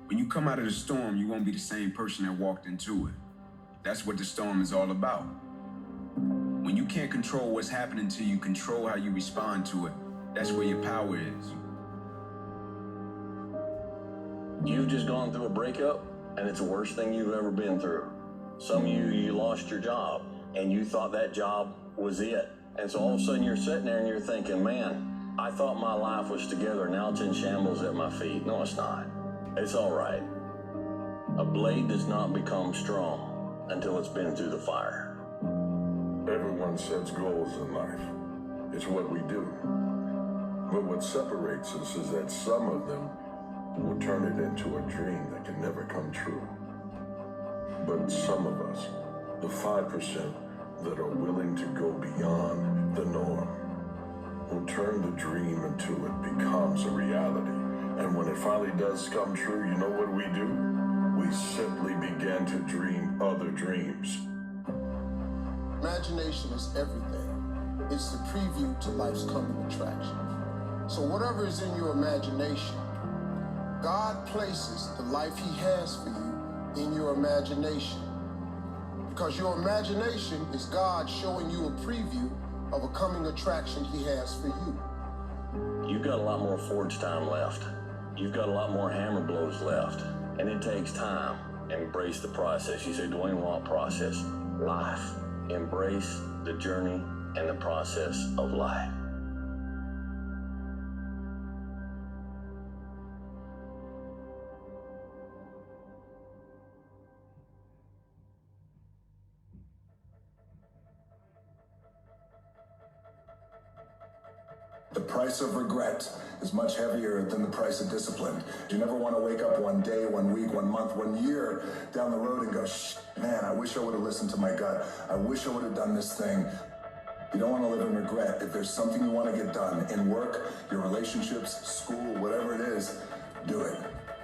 When you come out of the storm, you won't be the same person that walked into it. That's what the storm is all about. When you can't control what's happening to you, control how you respond to it. That's where your power is. You've just gone through a breakup, and it's the worst thing you've ever been through. Some of you lost your job, and you thought that job was it. And so all of a sudden you're sitting there and you're thinking, man, I thought my life was together, now it's in shambles at my feet. No, it's not. It's all right. A blade does not become strong until it's been through the fire. Everyone sets goals in life. It's what we do. But what separates us is that some of them will turn it into a dream that can never come true. But some of us, the 5% that are willing to go beyond the norm, will turn the dream until it becomes a reality. And when it finally does come true, you know what we do? We simply begin to dream other dreams. Imagination is everything. It's the preview to life's coming attraction. So whatever is in your imagination, God places the life He has for you in your imagination. Because your imagination is God showing you a preview of a coming attraction He has for you. You've got a lot more forge time left. You've got a lot more hammer blows left. And it takes time. Embrace the process. You say, Dwayne, what process? Life. Embrace the journey and the process of life. The price of regret is much heavier than the price of discipline. You never want to wake up one day, 1 week, 1 month, 1 year down the road and go, man, I wish I would have listened to my gut. I wish I would have done this thing. You don't want to live in regret. If there's something you want to get done in work, your relationships, school, whatever it is, do it.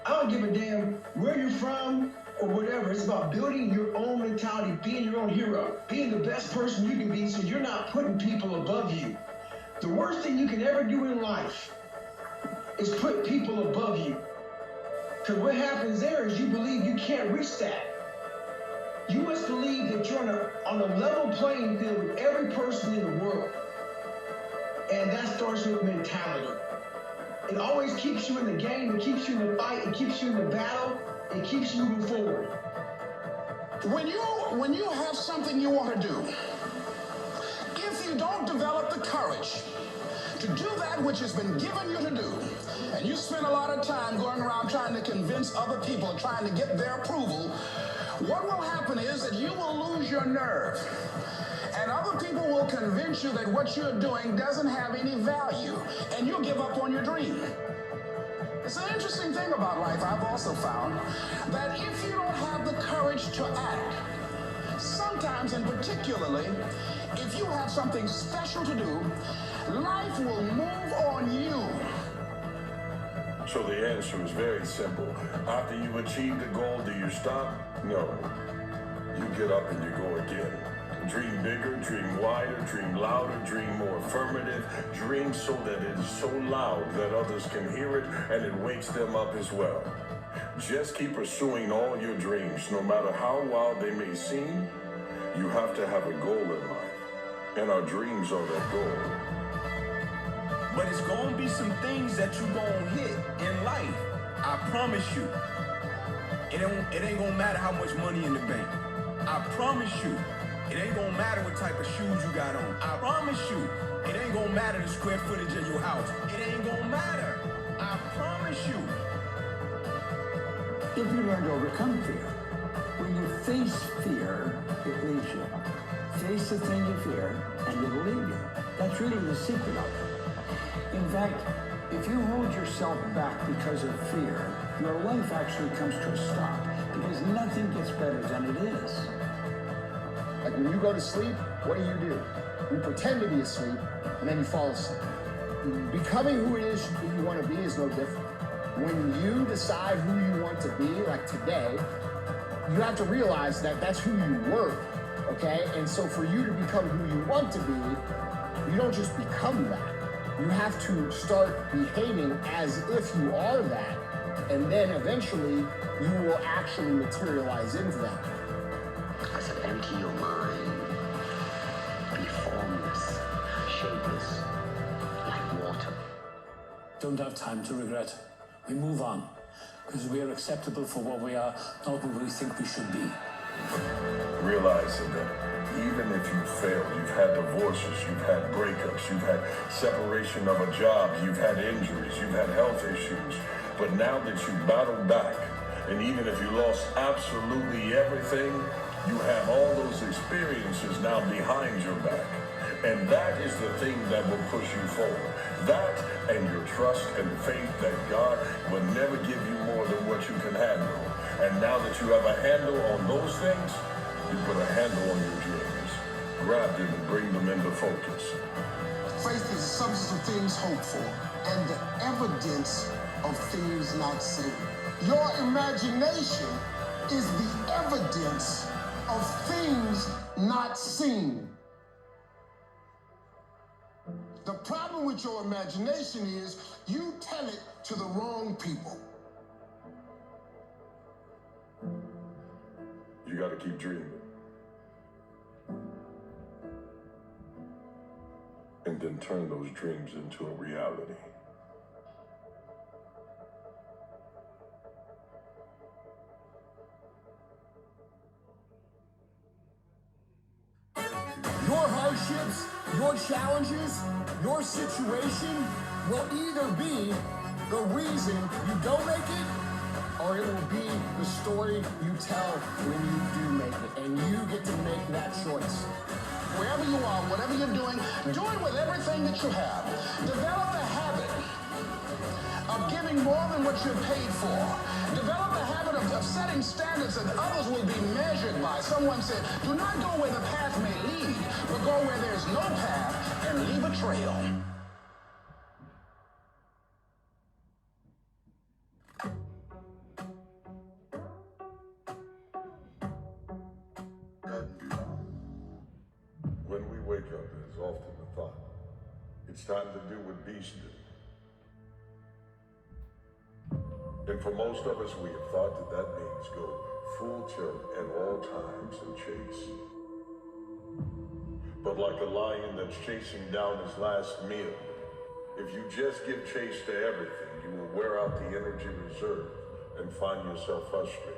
I don't give a damn where you're from or whatever. It's about building your own mentality, being your own hero, being the best person you can be so you're not putting people above you. The worst thing you can ever do in life is put people above you. Because what happens there is you believe you can't reach that. You must believe that you're on a level playing field with every person in the world. And that starts with mentality. It always keeps you in the game, it keeps you in the fight, it keeps you in the battle, it keeps you moving forward. When you have something you want to do, if you don't develop the courage to do that which has been given you to do, and you spend a lot of time going around trying to convince other people, trying to get their approval, what will happen is that you will lose your nerve. And other people will convince you that what you're doing doesn't have any value, and you'll give up on your dream. It's an interesting thing about life, I've also found, that if you don't have the courage to act, sometimes and particularly, if you have something special to do, life will move on you. So the answer is very simple. After you've achieved a goal, do you stop? No. You get up and you go again. Dream bigger, dream wider, dream louder, dream more affirmative. Dream so that it is so loud that others can hear it and it wakes them up as well. Just keep pursuing all your dreams, no matter how wild they may seem. You have to have a goal in mind, and our dreams are that goal. But it's gonna be some things that you gonna hit in life. I promise you. It ain't gonna matter how much money in the bank. I promise you. It ain't gonna matter what type of shoes you got on. I promise you. It ain't gonna matter the square footage of your house. It ain't gonna matter. I promise you. If you learn to overcome fear, when you face fear, it leaves you. Face the thing you fear, and it will leave you. That's really the secret of it. In fact, if you hold yourself back because of fear, your life actually comes to a stop, because nothing gets better than it is. Like when you go to sleep, what do? You pretend to be asleep, and then you fall asleep. Becoming who it is that you want to be is no different. When you decide who you want to be, like today, you have to realize that that's who you were, okay? And so for you to become who you want to be, you don't just become that. You have to start behaving as if you are that And then eventually you will actually materialize into that. I said, empty your mind. Be formless, shapeless, like water. Don't have time to regret. We move on, because we are acceptable for what we are, not what we think we should be. Realizing that even if you failed, you've had divorces, you've had breakups, you've had separation of a job, you've had injuries, you've had health issues, but now that you battled back, and even if you lost absolutely everything, you have all those experiences now behind your back. And that is the thing that will push you forward. That and your trust and faith that God will never give you more than what you can handle. And now that you have a handle on those things, you put a handle on your dreams. Grab them and bring them into focus. Faith is the substance of things hoped for and the evidence of things not seen. Your imagination is the evidence of things not seen. The problem with your imagination is you tell it to the wrong people. You got to keep dreaming. And then turn those dreams into a reality. Your hardships, your challenges, your situation will either be the reason you don't make it, or it will be the story you tell when you do make it, and you get to make that choice. Wherever you are, whatever you're doing, do it with everything that you have. Develop the habit of giving more than what you're paid for. Develop the habit of setting standards that others will be measured by. Someone said, do not go where the path may lead, but go where there's no path and leave a trail. When we wake up, there's often the thought, it's time to do what beasts do. And for most of us, we have thought that that means go full tilt at all times and chase. But like a lion that's chasing down his last meal, if you just give chase to everything, you will wear out the energy reserve and find yourself frustrated.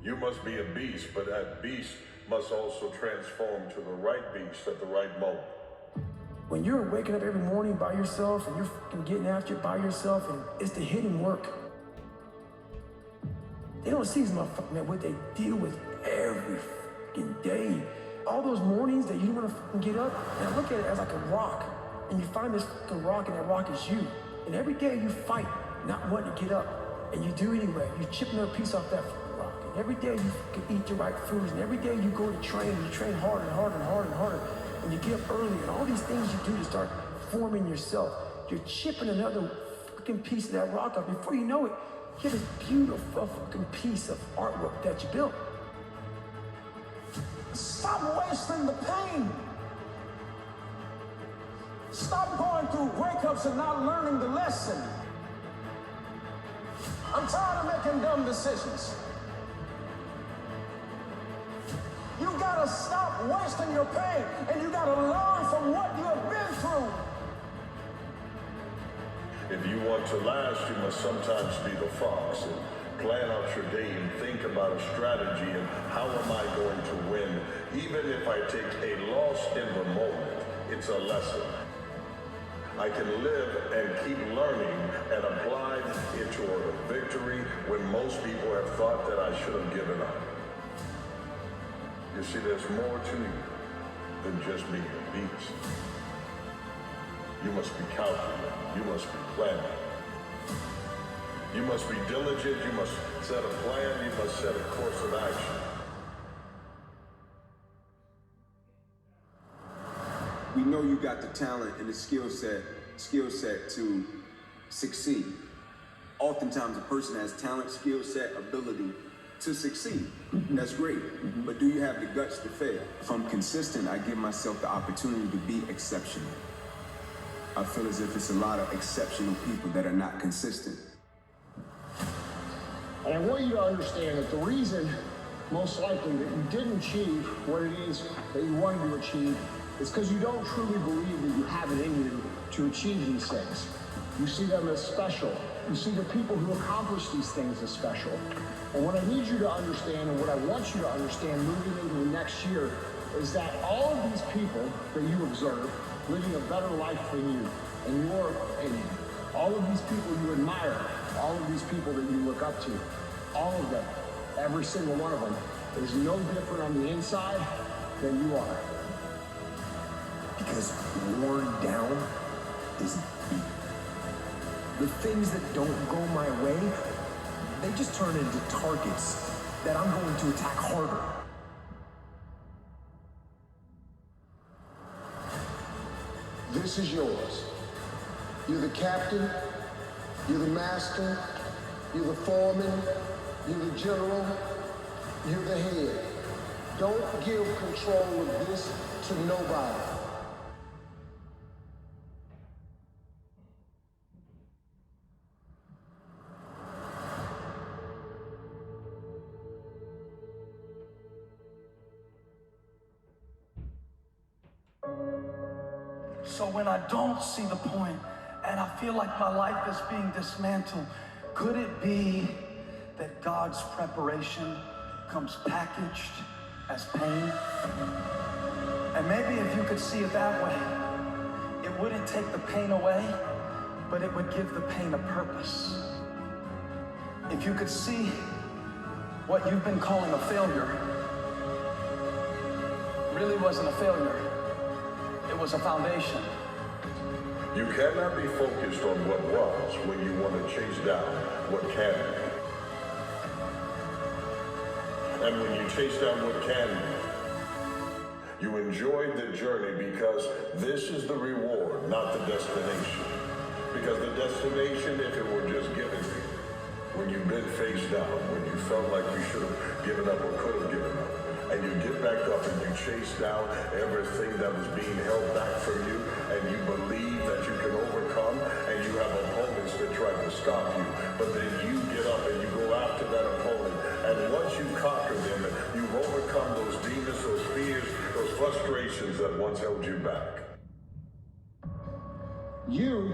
You must be a beast, but that beast must also transform to the right beast at the right moment. When you're waking up every morning by yourself and you're fucking getting after it by yourself, and it's the hidden work. They don't see these motherfuckers, man, what they deal with every fucking day. All those mornings that you don't want to fucking get up, and I look at it as like a rock, and you find this fucking rock, and that rock is you. And every day you fight not wanting to get up, and you do anyway. You chip another piece off that fucking rock. And every day you fucking eat the right foods, and every day you go to train, and you train harder and harder and harder and harder. And you get up early, and all these things you do to start forming yourself. You're chipping another fucking piece of that rock up. Before you know it, you have this beautiful fucking piece of artwork that you built. Stop wasting the pain. Stop going through breakups and not learning the lesson. I'm tired of making dumb decisions. You gotta stop wasting your pain, and you gotta learn from what you have been through. If you want to last, you must sometimes be the fox and plan out your day and think about a strategy and how am I going to win. Even if I take a loss in the moment, it's a lesson. I can live and keep learning and apply it toward a victory when most people have thought that I should have given up. You see, there's more to you than just being a beast. You must be calculated. You must be planning. You must be diligent. You must set a plan. You must set a course of action. We know you got the talent and the skill set to succeed. Oftentimes a person has talent, skill set, ability to succeed. That's great. But do you have the guts to fail? If I'm consistent, I give myself the opportunity to be exceptional. I feel as if it's a lot of exceptional people that are not consistent. And I want you to understand that the reason, most likely, that you didn't achieve what it is that you wanted to achieve is because you don't truly believe that you have it in you to achieve these things. You see them as special. You see the people who accomplish these things as special. And what I need you to understand, and what I want you to understand moving into the next year, is that all of these people that you observe living a better life than you, in your opinion, all of these people you admire, all of these people that you look up to, all of them, every single one of them, is no different on the inside than you are. Because worn down is deep. The things that don't go my way, they just turn into targets that I'm going to attack harder. This is yours. You're the captain, you're the master, you're the foreman, you're the general, you're the head. Don't give control of this to nobody. So when I don't see the point and I feel like my life is being dismantled, could it be that God's preparation comes packaged as pain? And maybe if you could see it that way, it wouldn't take the pain away, but it would give the pain a purpose. If you could see what you've been calling a failure really wasn't a failure. It was a foundation. You cannot be focused on what was when you want to chase down what can be. And when you chase down what can be, you enjoyed the journey because this is the reward, not the destination. Because the destination, if it were just given to you, when you've been face down, when you felt like you should have given up or could have given up, and you get back up and you chase down everything that was being held back from you, and you believe that you can overcome, and you have opponents that try to stop you, but then you get up and you go after that opponent, and once you conquer them, you've overcome those demons, those fears, those frustrations that once held you back. You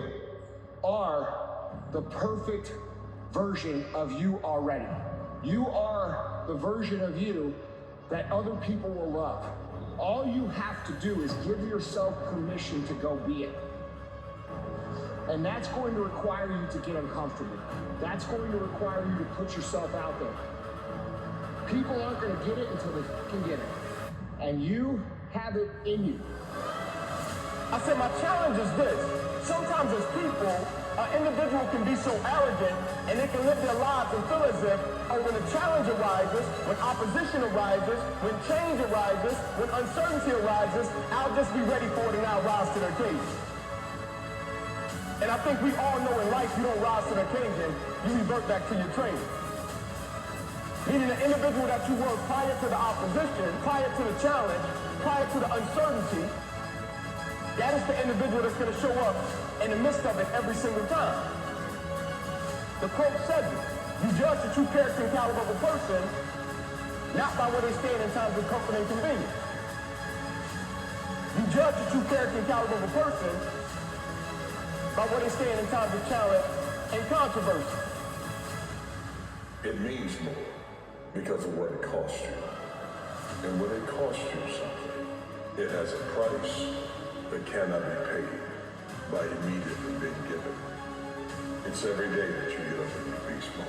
are the perfect version of you already. You are the version of you that other people will love. All you have to do is give yourself permission to go be it. And that's going to require you to get uncomfortable. That's going to require you to put yourself out there. People aren't going to get it until they can get it. And you have it in you. I said my challenge is this. Sometimes as people, an individual can be so arrogant and they can live their lives and feel as if, when a challenge arises, when opposition arises, when change arises, when uncertainty arises, I'll just be ready for it and I'll rise to the occasion. And I think we all know in life you don't rise to the occasion, you revert back to your training. Meaning the individual that you were prior to the opposition, prior to the challenge, prior to the uncertainty, that is the individual that's going to show up in the midst of it every single time. The quote says it. You judge the true character and caliber of a person not by where they stand in times of comfort and convenience. You judge the true character and caliber of a person by where they stand in times of challenge and controversy. It means more because of what it costs you. And when it costs you something, it has a price that cannot be paid by immediately being given. It's every day that you get up in your beast mode.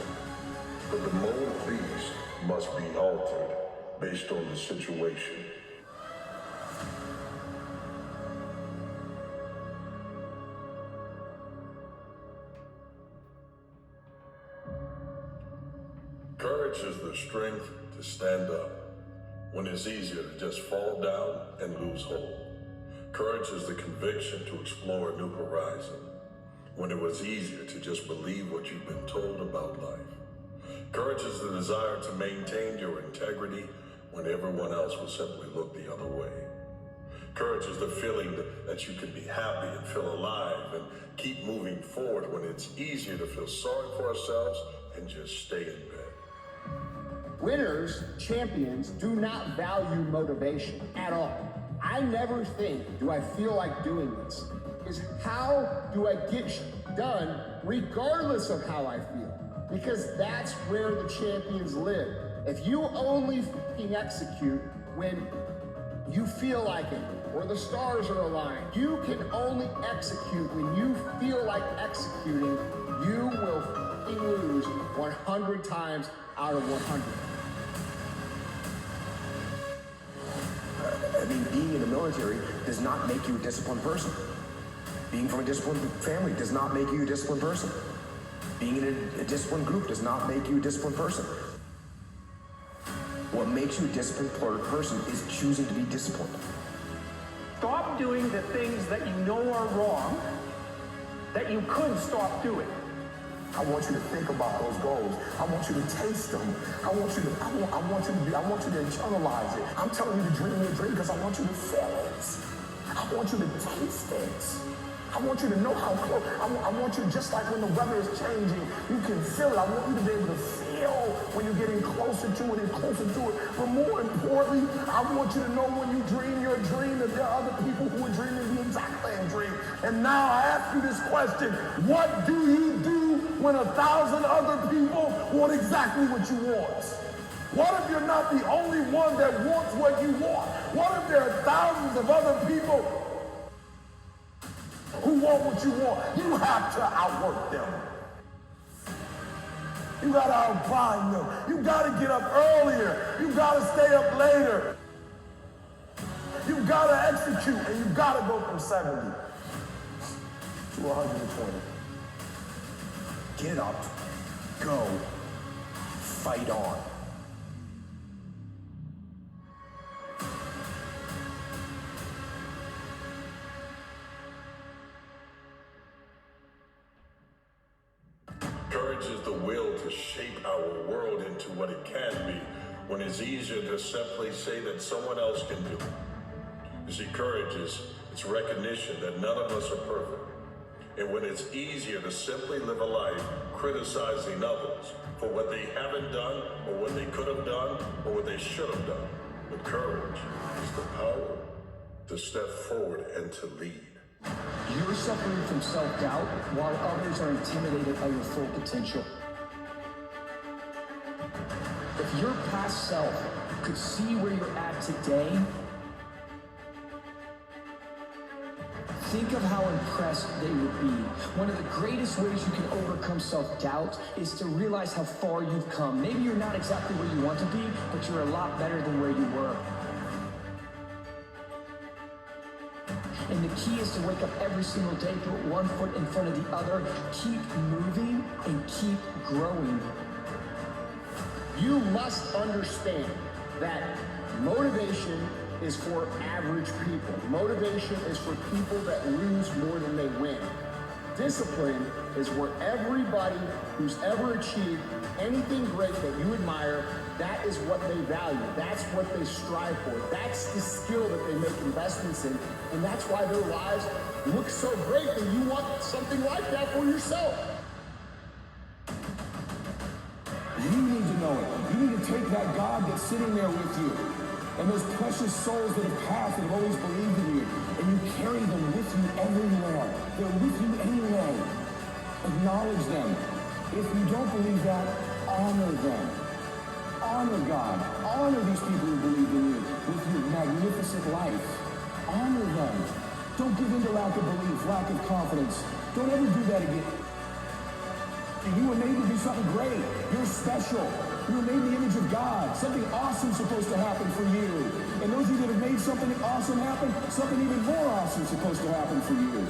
But the mode of beast must be altered based on the situation. Courage is the strength to stand up when it's easier to just fall down and lose hold. Courage is the conviction to explore a new horizon when it was easier to just believe what you've been told about life. Courage is the desire to maintain your integrity when everyone else will simply look the other way. Courage is the feeling that you can be happy and feel alive and keep moving forward when it's easier to feel sorry for ourselves and just stay in bed. Winners, champions, do not value motivation at all. I never think, do I feel like doing this? Is how do I get done regardless of how I feel? Because that's where the champions live. If you only fucking execute when you feel like it, or the stars are aligned, you can only execute when you feel like executing, you will fucking lose 100 times out of 100. I mean, being in the military does not make you a disciplined person. Being from a disciplined family does not make you a disciplined person. Being in a disciplined group does not make you a disciplined person. What makes you a disciplined person is choosing to be disciplined. Stop doing the things that you know are wrong, that you could stop doing. I want you to think about those goals. I want you to taste them. I want you to internalize it. I'm telling you to dream your dream because I want you to feel it. I want you to taste it. I want you to know how close. I want you, just like when the weather is changing, you can feel it. I want you to be able to feel when you're getting closer to it and closer to it. But more importantly, I want you to know when you dream your dream that there are other people who are dreaming the exact same dream. And now I ask you this question: what do you do when 1,000 other people want exactly what you want? What if you're not the only one that wants what you want? What if there are thousands of other people who want what you want? You have to outwork them. You gotta outgrind them. You gotta get up earlier. You gotta stay up later. You gotta execute, and you gotta go from 70 to 120. Get up, go, fight on. Courage is the will to shape our world into what it can be when it's easier to simply say that someone else can do it. You see, courage is it's recognition that none of us are perfect. And when it's easier to simply live a life criticizing others for what they haven't done or what they could have done or what they should have done. But courage is the power to step forward and to lead. You're suffering from self-doubt while others are intimidated by your full potential. If your past self could see where you're at today, think of how impressed they would be. One of the greatest ways you can overcome self-doubt is to realize how far you've come. Maybe you're not exactly where you want to be, but you're a lot better than where you were. And the key is to wake up every single day, put one foot in front of the other, keep moving and keep growing. You must understand that motivation is for average people. Motivation is for people that lose more than they win. Discipline is where everybody who's ever achieved anything great that you admire, that is what they value. That's what they strive for. That's the skill that they make investments in. And that's why their lives look so great that you want something like that for yourself. You need to know it. You need to take that God that's sitting there with you and those precious souls that have passed and have always believed in you, and you carry them with you everywhere. They're with you anyway. Acknowledge them. If you don't believe that, honor them. Honor God. Honor these people who believe in you with your magnificent life. Honor them. Don't give in to lack of belief, lack of confidence. Don't ever do that again. You were made to do something great. You're special. You were made in the image of God. Something awesome's supposed to happen for you. And those of you that have made something awesome happen, something even more awesome's supposed to happen for you.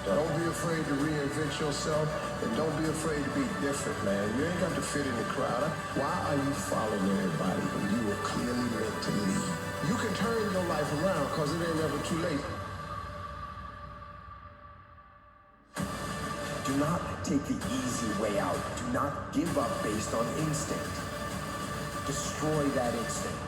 Don't be afraid to reinvent yourself, and don't be afraid to be different, man. You ain't got to fit in the crowd. Why are you following everybody when you were clearly meant to lead? You can turn your life around, because it ain't never too late. Do not take the easy way out. Do not give up based on instinct. Destroy that instinct.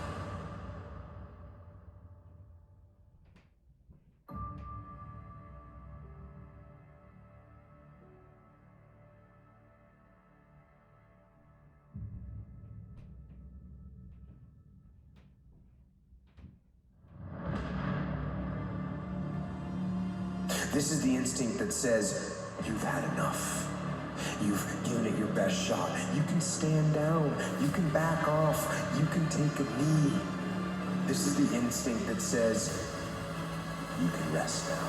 This is the instinct that says, you've had enough. You've given it your best shot. You can stand down. You can back off. You can take a knee. This is the instinct that says, you can rest now.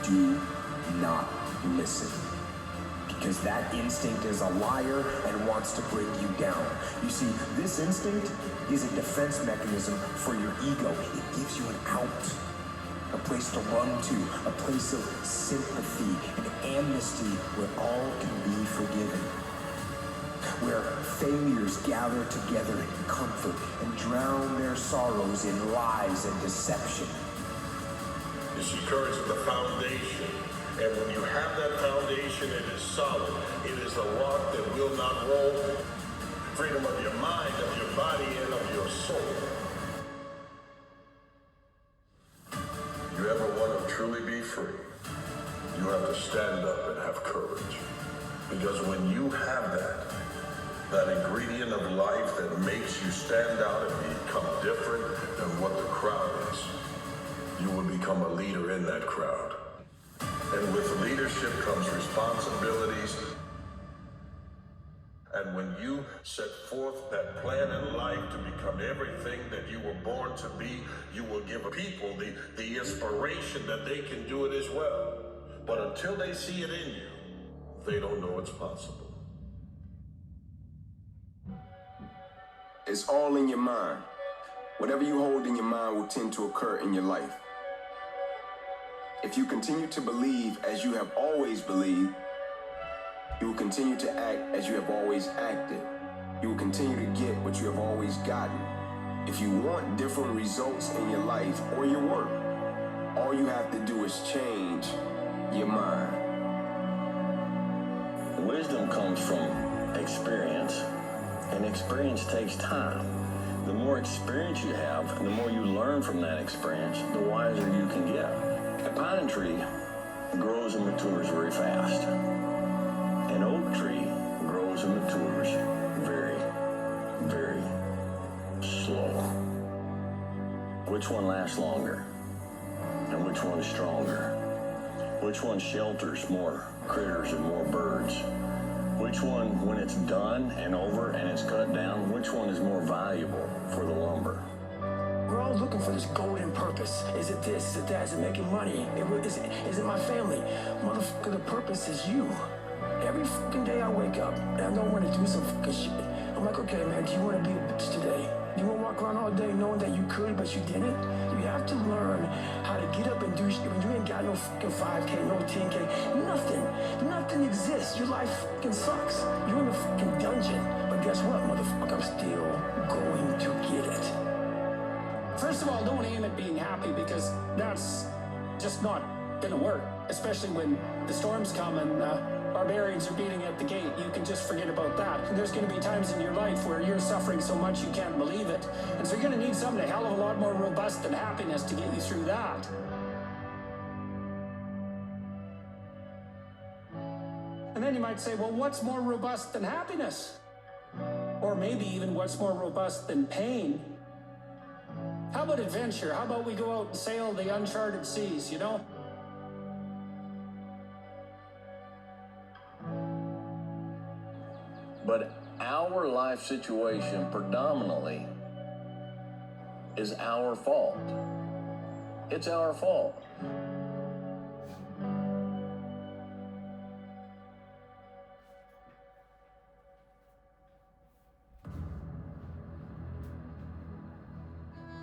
Do not listen. Because that instinct is a liar and wants to bring you down. You see, this instinct is a defense mechanism for your ego. It gives you an out, a place to run to, a place of sympathy and amnesty where all can be forgiven, where failures gather together in comfort and drown their sorrows in lies and deception. You see, courage is the foundation. And when you have that foundation, it is solid. It is a rock that will not roll. Freedom of your mind, of your body, and of your soul. You ever want to truly be free, you have to stand up and have courage. Because when you have that ingredient of life that makes you stand out and become different than what the crowd is, you will become a leader in that crowd. And with leadership comes responsibilities. And when you set forth that plan in life to become everything that you were born to be, you will give people the inspiration that they can do it as well. But until they see it in you, they don't know it's possible. It's all in your mind. Whatever you hold in your mind will tend to occur in your life. If you continue to believe as you have always believed, you will continue to act as you have always acted. You will continue to get what you have always gotten. If you want different results in your life or your work, all you have to do is change your mind. Wisdom comes from experience, and experience takes time. The more experience you have, the more you learn from that experience, the wiser you can get. A pine tree grows and matures very fast. An oak tree grows and matures very, very slow. Which one lasts longer? And which one is stronger? Which one shelters more critters and more birds? Which one, when it's done and over and it's cut down, which one is more valuable for the lumber? We're all looking for this golden purpose. Is it this? Is it that? Is it making money? Is it my family? Motherfucker, the purpose is you. Every fucking day I wake up and I don't want to do some fucking shit. I'm like, okay, man, do you want to be a bitch today? Do you want to walk around all day knowing that you could, but you didn't? You have to learn how to get up and do shit when you ain't got no fucking 5K, no 10K, nothing. Nothing exists. Your life fucking sucks. You're in a fucking dungeon. But guess what, motherfucker? I'm still going to get it. First of all, don't aim at being happy because that's just not gonna work, especially when the storms come and barbarians are beating at the gate. You can just forget about that. And there's gonna be times in your life where you're suffering so much you can't believe it. And so you're gonna need something a hell of a lot more robust than happiness to get you through that. And then you might say, well, what's more robust than happiness? Or maybe even what's more robust than pain? How about adventure? How about we go out and sail the uncharted seas, you know? But our life situation predominantly is our fault. It's our fault.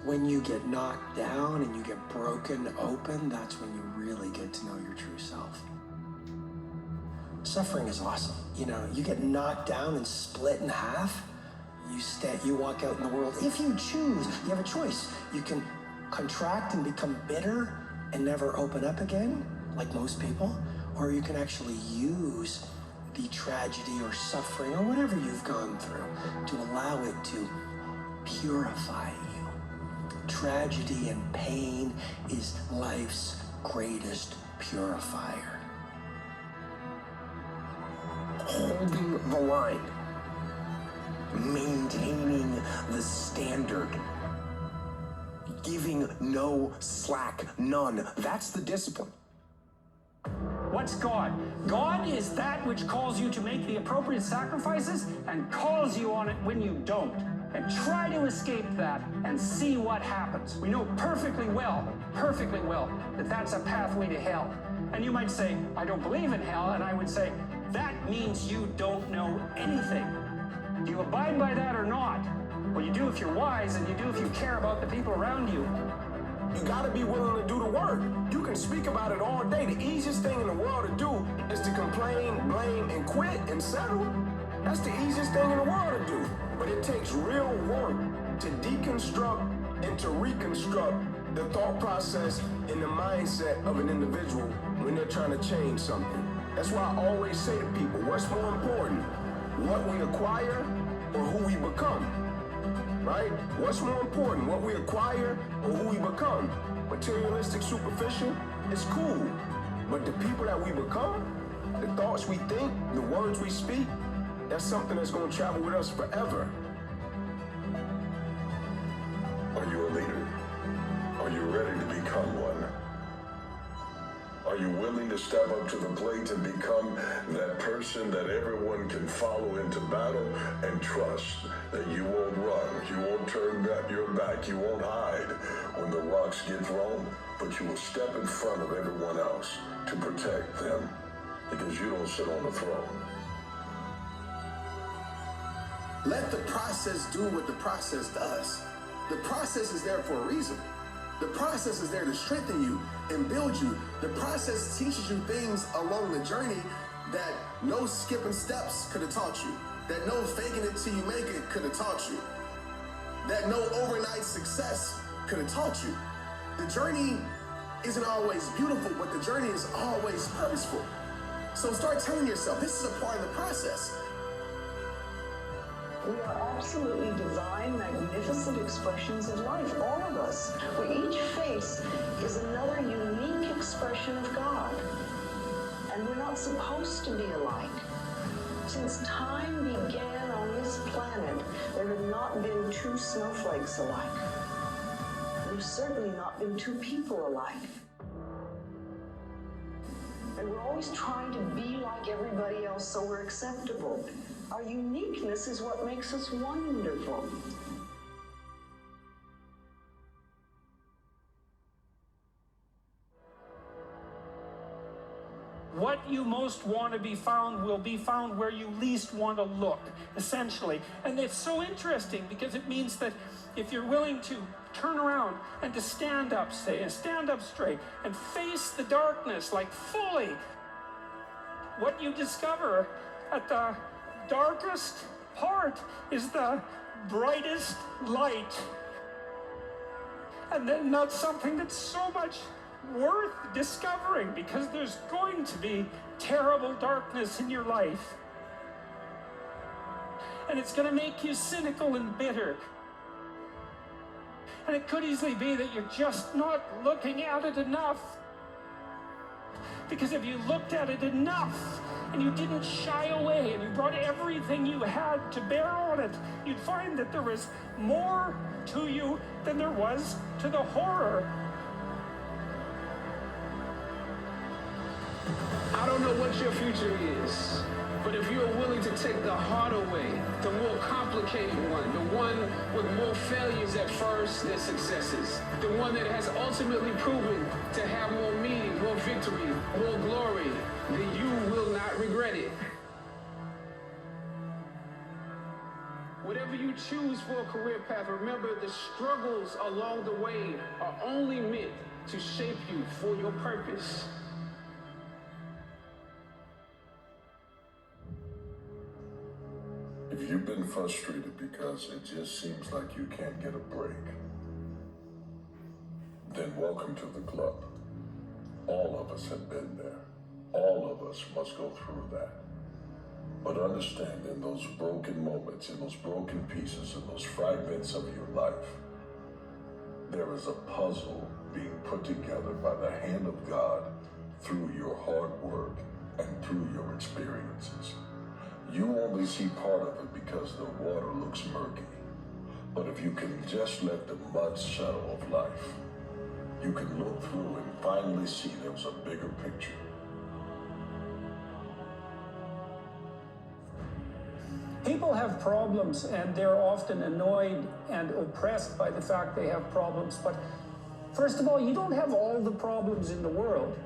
When you get knocked down and you get broken open, that's when you really get to know your true self. Suffering is awesome. You know, you get knocked down and split in half. You walk out in the world. If you choose, you have a choice. You can contract and become bitter and never open up again, like most people, or you can actually use the tragedy or suffering or whatever you've gone through to allow it to purify you. Tragedy and pain is life's greatest purifier. Holding the line, maintaining the standard. giving no slack, none. That's the discipline. What's God? God is that which calls you to make the appropriate sacrifices and calls you on it when you don't. And try to escape that and see what happens. We know perfectly well, that that's a pathway to hell. And you might say, I don't believe in hell, and I would say, that means you don't know anything. Do you abide by that or not? Well, you do if you're wise, and you do if you care about the people around you. You gotta be willing to do the work. You can speak about it all day. The easiest thing in the world to do is to complain, blame, and quit and settle. That's the easiest thing in the world to do. But it takes real work to deconstruct and to reconstruct the thought process and the mindset of an individual when they're trying to change something. That's why I always say to people, what's more important? What we acquire or who we become? Right? What's more important, what we acquire or who we become? Materialistic, superficial, it's cool. But the people that we become, the thoughts we think, the words we speak, that's something that's going to travel with us forever. Are you a leader? Are you ready to become one? Are you willing to step up to the plate and become that person that everyone can follow into battle and trust that you won't run, you won't turn your back, you won't hide when the rocks get thrown, but you will step in front of everyone else to protect them because you don't sit on the throne. Let the process do what the process does. The process is there for a reason. The process is there to strengthen you and build you. The process teaches you things along the journey that no skipping steps could have taught you, that no faking it till you make it could have taught you, that no overnight success could have taught you. The journey isn't always beautiful, but the journey is always purposeful. So start telling yourself, this is a part of the process. We are absolutely divine, magnificent expressions of life, all of us. Where each face is another unique expression of God. And we're not supposed to be alike. Since time began on this planet, there have not been two snowflakes alike. There's certainly not been two people alike. And we're always trying to be like everybody else so we're acceptable. Our uniqueness is what makes us wonderful. What you most want to be found will be found where you least want to look, essentially. And it's so interesting because it means that if you're willing to turn around and to stand up, say, and stand up straight and face the darkness like fully, what you discover at the darkest part is the brightest light. And then that's something that's so much worth discovering because there's going to be terrible darkness in your life. And it's going to make you cynical and bitter. And it could easily be that you're just not looking at it enough. Because if you looked at it enough, and you didn't shy away, and you brought everything you had to bear on it, you'd find that there was more to you than there was to the horror. I don't know what your future is, but if you're willing to take the harder way, the more complicated one, the one with more failures at first than successes, the one that has ultimately proven to have more meaning, more victory, more glory, then you will not regret it. Whatever you choose for a career path, remember the struggles along the way are only meant to shape you for your purpose. If you've been frustrated because it just seems like you can't get a break, then welcome to the club. All of us have been there. All of us must go through that. But understand, in those broken moments, in those broken pieces, in those fragments of your life, there is a puzzle being put together by the hand of God through your hard work and through your experiences. You only see part of it because the water looks murky. But if you can just let the mud shadow of life, you can look through and finally see there's a bigger picture. People have problems, and they're often annoyed and oppressed by the fact they have problems. But first of all, you don't have all the problems in the world.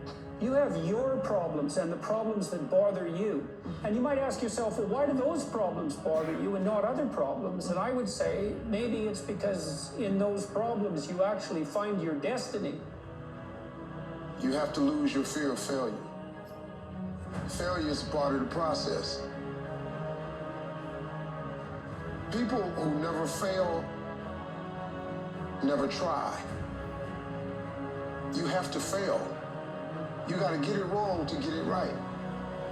You have your problems and the problems that bother you. And you might ask yourself, well, why do those problems bother you and not other problems? And I would say maybe it's because in those problems you actually find your destiny. You have to lose your fear of failure. Failure is part of the process. People who never fail never try. You have to fail. You got to get it wrong to get it right.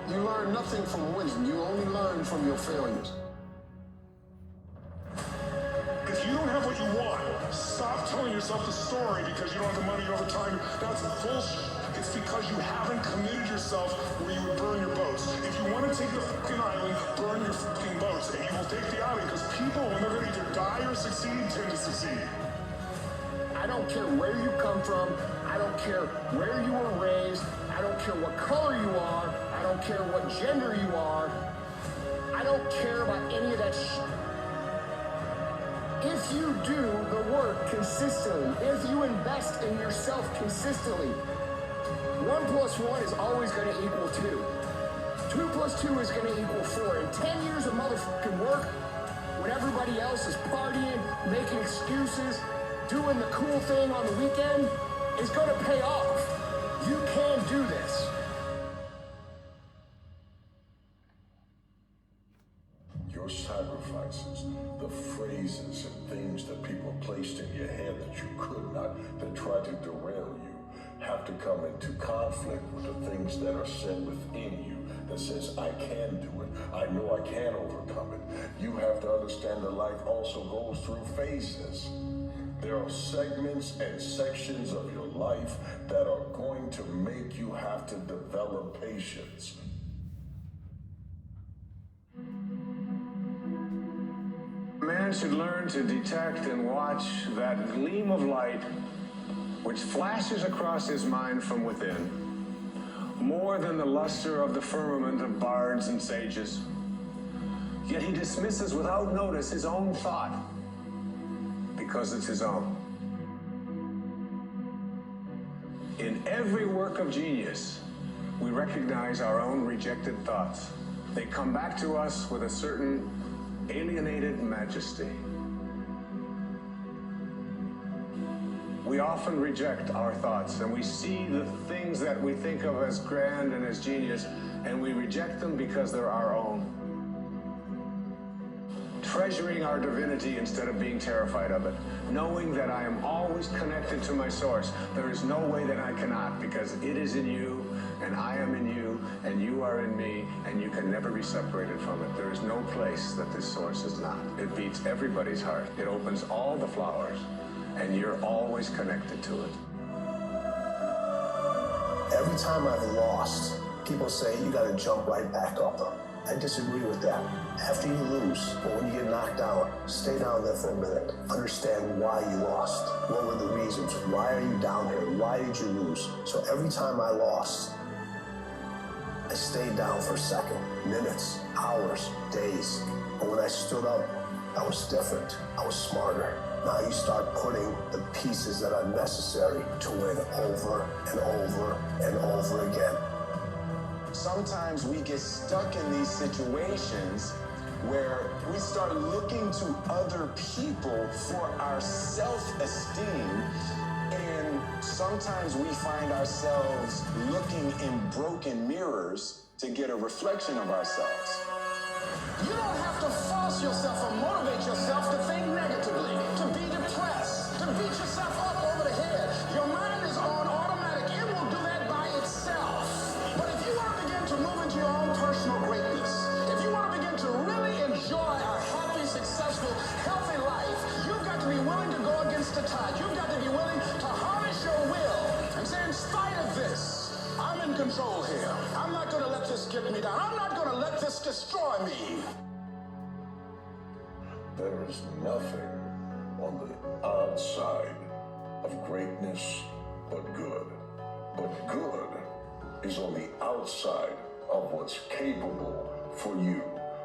You learn nothing from winning. You only learn from your failures. If you don't have what you want, stop telling yourself the story because you don't have the money over time. That's bullshit. It's because you haven't committed yourself where you would burn your boats. If you want to take the fucking island, burn your fucking boats, and you will take the island because people, when they're going to either die or succeed, tend to succeed. I don't care where you come from. I don't care where you were raised. I don't care what color you are. I don't care what gender you are. I don't care about any of that shit. If you do the work consistently, if you invest in yourself consistently, 1 + 1 is always going to equal 2. 2 + 2 is going to equal 4. And 10 years of motherfucking work, when everybody else is partying, making excuses, doing the cool thing on the weekend, is going to pay off. You can do this. Your sacrifices, the phrases and things that people placed in your head that you could not, that tried to derail you, have to come into conflict with the things that are said within you that says, I can do it. I know I can overcome it. You have to understand that life also goes through phases. There are segments and sections of your life that are going to make you have to develop patience. Man should learn to detect and watch that gleam of light which flashes across his mind from within, more than the luster of the firmament of bards and sages. Yet he dismisses without notice his own thought, because it's his own. In every work of genius, we recognize our own rejected thoughts. They come back to us with a certain alienated majesty. We often reject our thoughts, and we see the things that we think of as grand and as genius, and we reject them because they're our own. Treasuring our divinity instead of being terrified of it, knowing that I am always connected to my source. There is no way that I cannot, because it is in you, and I am in you, and you are in me, and you can never be separated from it. There is no place that this source is not. It beats everybody's heart. It opens all the flowers, and you're always connected to it. Every time I've lost, people say you gotta jump right back up. I disagree with that. After you lose, or when you get knocked down, stay down there for a minute. Understand why you lost. What were the reasons? Why are you down here? Why did you lose? So every time I lost, I stayed down for a second, minutes, hours, days. But when I stood up, I was different. I was smarter. Now you start putting the pieces that are necessary to win over and over and over again. Sometimes we get stuck in these situations where we start looking to other people for our self-esteem, and sometimes we find ourselves looking in broken mirrors to get a reflection of ourselves. You don't have to force yourself or motivate yourself to think negatively, to be depressed, to beat yourself up over the head. Your mind is on automatic. It will do that by itself. But if you want to begin to move into your own personal greatness, if you want to begin to really enjoy a happy, successful, healthy life, you've got to be willing to go against the tide. You've got to be willing to harness your will and say, in spite of this, I'm in control here. I'm not going to let this get me down. I'm not going to let this destroy me. There is nothing on the outside of greatness, but good. But good is on the outside of what's capable for you.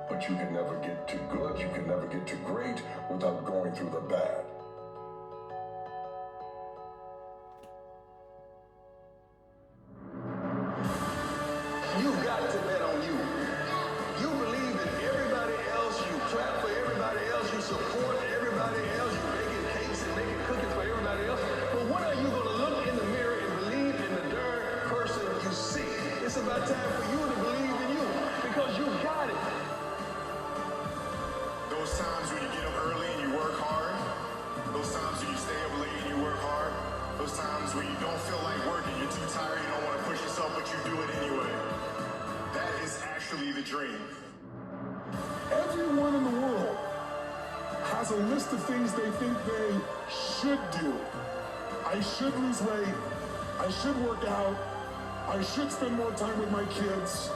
But you can never get to good, you can never get to great without going through the bad. You've got to bet on you. You believe in everybody else, you clap for everybody else, you support everybody else, you're making cakes and making cookies for everybody else. But when are you going to look in the mirror and believe in the darn person you see? It's about time for you to believe in you because you got it. Those times when you get up early and you work hard, those times when you stay up late and you work hard, those times when you don't feel like working, you're too tired, you don't want to push yourself, but you do it anyway. That is actually the dream. Everyone in the world has a list of things they think they should do. I should lose weight. I should work out. I should spend more time with my kids.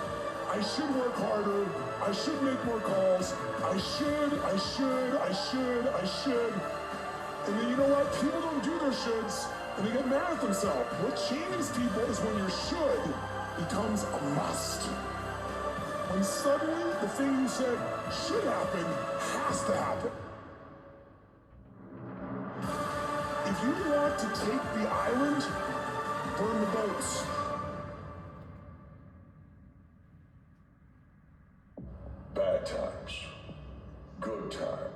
I should work harder. I should make more calls. I should. And then you know what? People don't do their shoulds and they get mad at themselves. What changes people is when your should becomes a must. When suddenly the thing you said should happen has to happen. If you want to take the island, burn the boats. Bad times, good times.